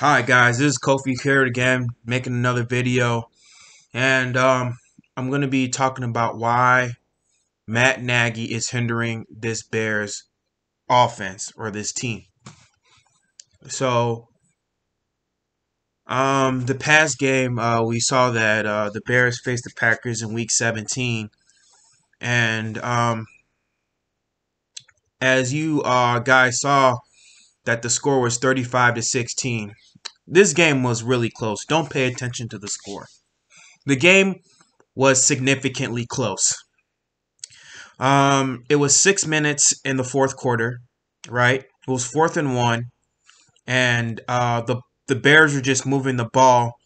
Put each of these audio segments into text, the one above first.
Hi guys, this is Kofi here again, making another video, and I'm gonna be talking about why Matt Nagy is hindering this Bears offense or this team. So, the past game, we saw that the Bears faced the Packers in Week 17, and as you guys saw, that the score was 35-16. This game was really close. Don't pay attention to the score. The game was significantly close. It was 6 minutes in the fourth quarter, right? It was 4th and 1, and the Bears were just moving the ball,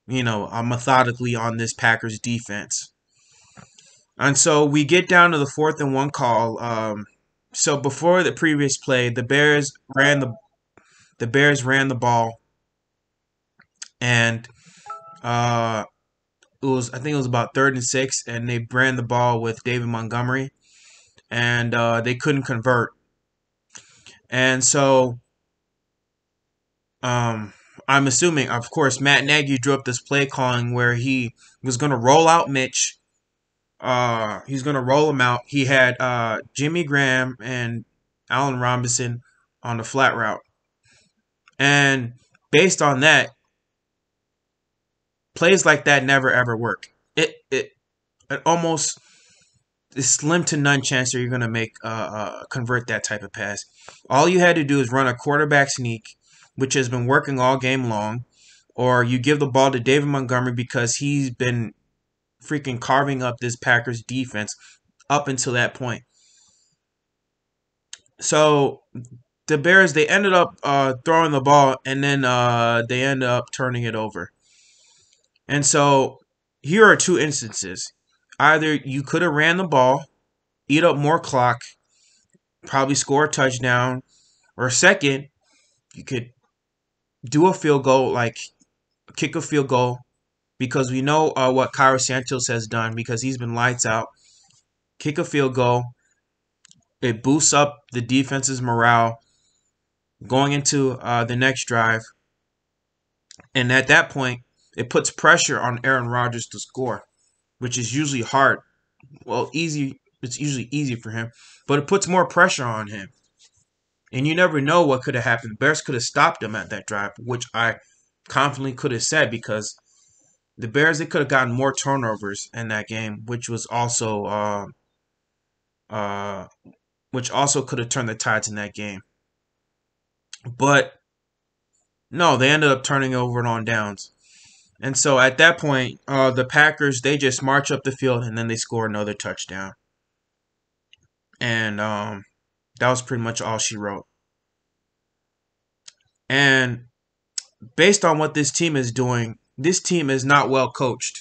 methodically on this Packers defense. And so we get down to the 4th and 1 call. So before the previous play, the Bears ran the ball, and I think it was about 3rd and 6, and they ran the ball with David Montgomery, and they couldn't convert. And so I'm assuming, of course, Matt Nagy drew up this play calling where he was going to roll out Mitch. He's going to roll him out. He had Jimmy Graham and Allen Robinson on the flat route. And based on that, plays like that never ever work. It almost is slim to none chance that you're going to make convert that type of pass. All you had to do is run a quarterback sneak, which has been working all game long, or you give the ball to David Montgomery because he's been freaking carving up this Packers defense up until that point. So the Bears, they ended up throwing the ball, and then they ended up turning it over. And so here are two instances. Either you could have ran the ball, eat up more clock, probably score a touchdown, or second, you could do a field goal, like kick a field goal, because we know what Cairo Santos has done because he's been lights out. Kick a field goal. It boosts up the defense's morale going into the next drive. And at that point, it puts pressure on Aaron Rodgers to score, which is usually hard. Well, easy. It's usually easy for him, but it puts more pressure on him. And you never know what could have happened. The Bears could have stopped him at that drive, which I confidently could have said, because the Bears, they could have gotten more turnovers in that game, which was also could have turned the tides in that game. But no, they ended up turning over on downs. And so at that point, the Packers, they just march up the field and then they score another touchdown. And that was pretty much all she wrote. And based on what this team is doing, this team is not well coached.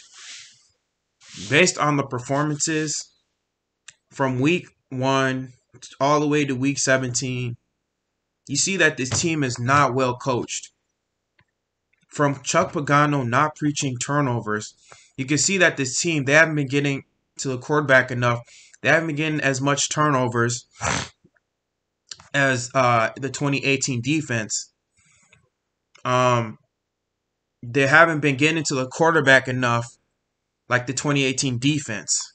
Based on the performances from week 1 all the way to week 17, you see that this team is not well coached. From Chuck Pagano not preaching turnovers, you can see that this team, they haven't been getting to the quarterback enough. They haven't been getting as much turnovers as the 2018 defense. They haven't been getting to the quarterback enough like the 2018 defense.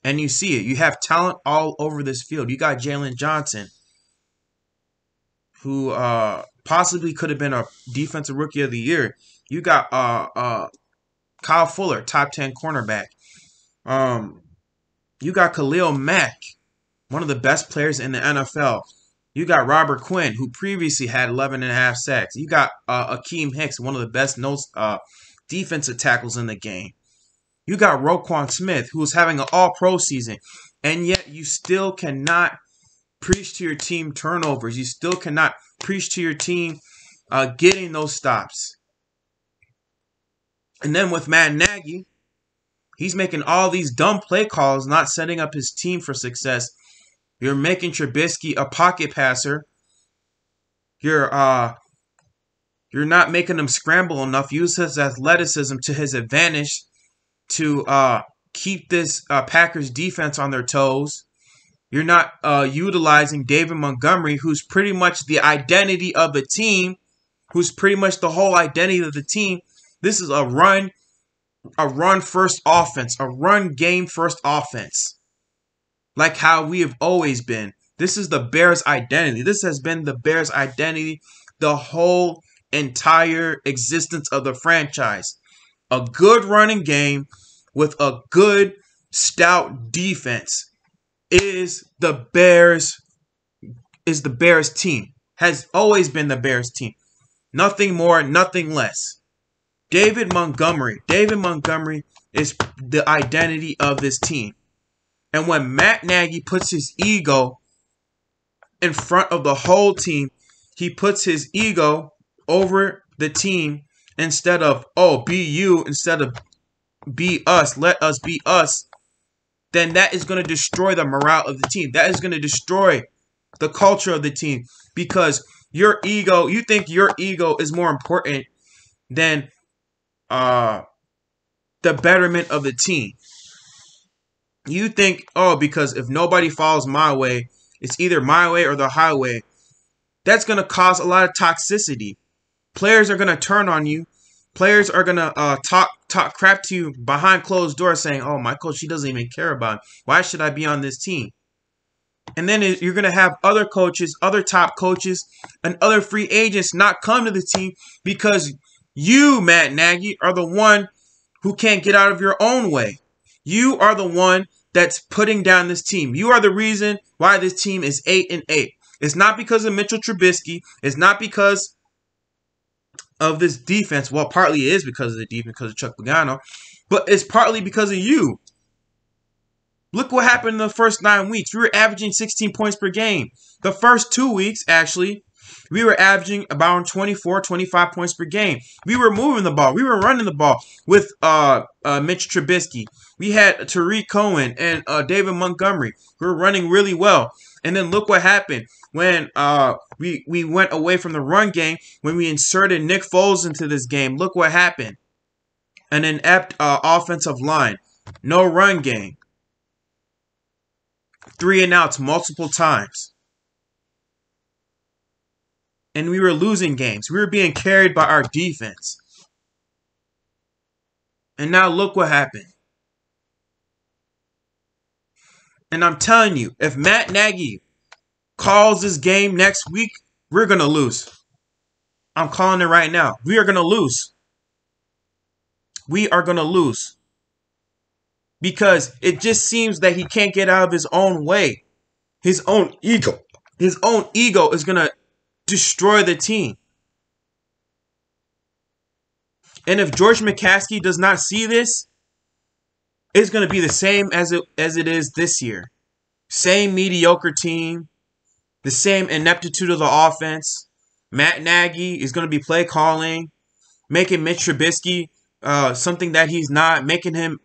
And you see it. You have talent all over this field. You got Jalen Johnson, who possibly could have been a defensive rookie of the year. You got Kyle Fuller, top 10 cornerback. You got Khalil Mack, one of the best players in the NFL. You got Robert Quinn, who previously had 11.5 sacks. You got Akeem Hicks, one of the best defensive tackles in the game. You got Roquan Smith, who is having an all-pro season. And yet you still cannot preach to your team turnovers. You still cannot preach to your team getting those stops. And then with Matt Nagy, he's making all these dumb play calls, not setting up his team for success. You're making Trubisky a pocket passer. You're not making him scramble enough. Use his athleticism to his advantage to keep this Packers defense on their toes. You're not utilizing David Montgomery, who's pretty much the identity of the team, who's pretty much the whole identity of the team. This is a run first offense, a run game first offense. Like how we have always been. This is the Bears' identity. This has been the Bears' identity the whole entire existence of the franchise. A good running game with a good stout defense is the Bears team. Has always been the Bears team. Nothing more, nothing less. David Montgomery is the identity of this team. And when Matt Nagy puts his ego in front of the whole team, he puts his ego over the team instead of, oh, be you, instead of be us, let us be us, then that is going to destroy the morale of the team. That is going to destroy the culture of the team because your ego, you think your ego is more important than the betterment of the team. You think, oh, because if nobody follows my way, it's either my way or the highway. That's going to cause a lot of toxicity. Players are going to turn on you. Players are going to talk crap to you behind closed doors saying, oh, my coach, he doesn't even care about it. Why should I be on this team? And then you're going to have other coaches, other top coaches, and other free agents not come to the team because you, Matt Nagy, are the one who can't get out of your own way. You are the one that's putting down this team. You are the reason why this team is 8-8. It's not because of Mitchell Trubisky. It's not because of this defense. Well, partly it is because of the defense, because of Chuck Pagano. But it's partly because of you. Look what happened in the first 9 weeks. We were averaging 16 points per game. The first 2 weeks, actually, we were averaging about 24, 25 points per game. We were moving the ball. We were running the ball with Mitch Trubisky. We had Tariq Cohen and David Montgomery. We were running really well. And then look what happened when we went away from the run game, when we inserted Nick Foles into this game. Look what happened. An inept offensive line. No run game. 3 and outs multiple times. And we were losing games. We were being carried by our defense. And now look what happened. And I'm telling you, if Matt Nagy calls this game next week, we're going to lose. I'm calling it right now. We are going to lose. We are going to lose. Because it just seems that he can't get out of his own way. His own ego. His own ego is going to destroy the team. And if George McCaskey does not see this, it's going to be the same as it is this year. Same mediocre team. The same ineptitude of the offense. Matt Nagy is going to be play calling. Making Mitch Trubisky something that he's not. Making him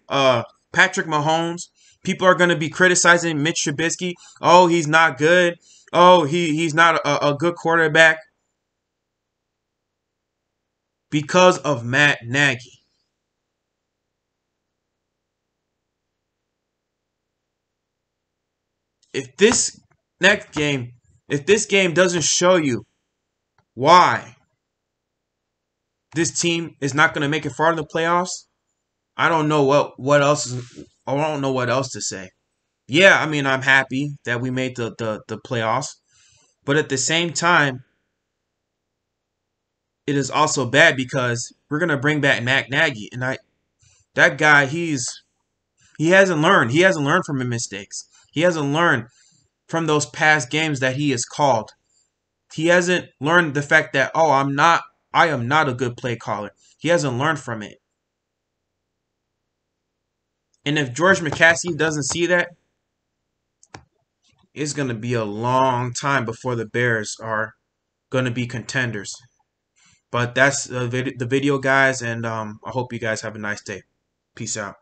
Patrick Mahomes. People are going to be criticizing Mitch Trubisky. Oh, he's not good. Oh, he's not a good quarterback. Because of Matt Nagy. If this game doesn't show you why this team is not going to make it far in the playoffs, I don't know what else to say. Yeah, I mean, I'm happy that we made the playoffs, but at the same time, it is also bad because we're going to bring back Matt Nagy, and that guy, he hasn't learned. He hasn't learned from his mistakes. He hasn't learned from those past games that he has called. He hasn't learned the fact that, oh, I am not a good play caller. He hasn't learned from it. And if George McCaskey doesn't see that, it's going to be a long time before the Bears are going to be contenders. But that's the video, guys, and I hope you guys have a nice day. Peace out.